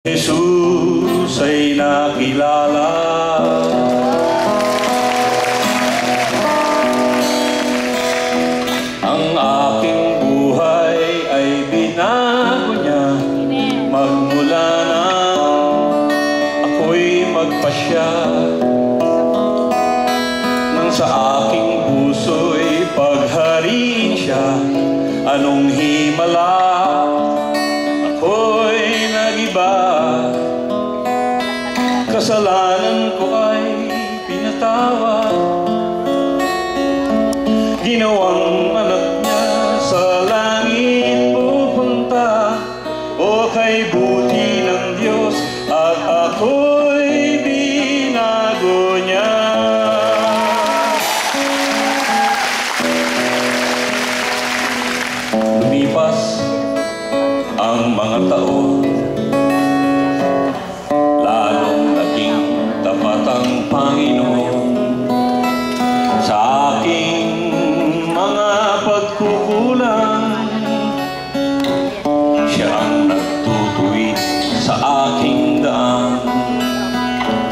Jesus ay nakilala. Ang aking buhay ay binago niya. Magmula na ako'y magpasya, nang sa aking puso'y paghariin siya. Anong himala ako'y nag-iba, kasalanan ko ay pinatawad. Ginawang anak niya sa langit pupunta, o kay buti ng Diyos at ako'y binago niya. Lumipas ang mga taon, lalong naging tapat ang Panginoon sa aking mga pagkukulang. Siya ang nagtutuwid sa aking daan.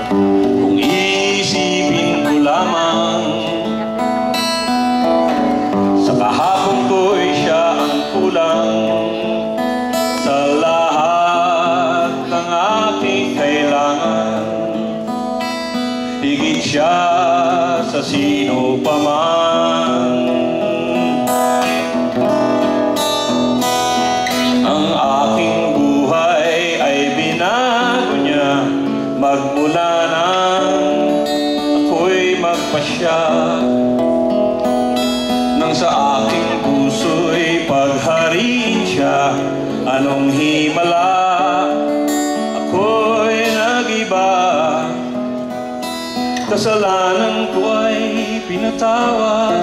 Kung iisipin ko lamang, sa kahapon ko'y siya ang kulang. Sa lahat ng aking kailangan, higit siya sa sino pa man. Ang aking buhay ay binago niya. Magmula nang ako'y magpasya, nang sa aking puso'y paghariin siya. Anong himala ako'y nag-iba, kasalanan ko ay pinatawad.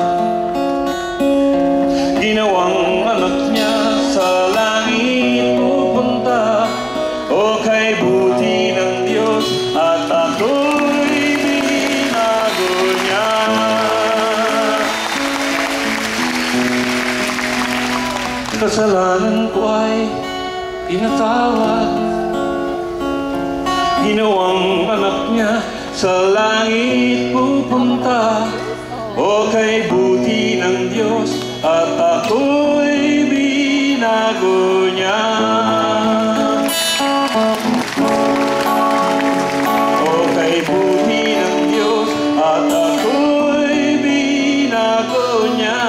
Ginawang anak niya sa langit pupunta, o kay buti ng Diyos at ako'y binago niya. Kasalanan ko ay pinatawad. Ginawang anak niya sa langit pupunta, o kay buti ng Diyos at ako'y binago niya. O kay buti ng Diyos at ako'y binago niya.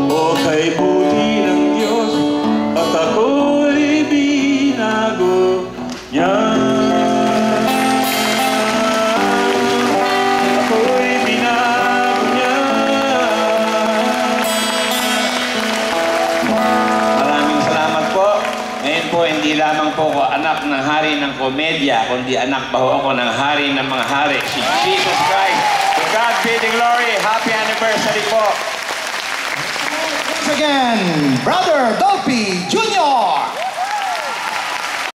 O kay buti ng Diyos at ako'y binago niya. Ako'y binago niya. Maraming salamat po. Ngayon po, hindi lamang po ako anak ng hari ng komedya, kundi anak pa ho ako ng hari ng mga hari, si Jesus Christ. To God be the glory. Happy anniversary po. Once again, Brother Dolphy Jr.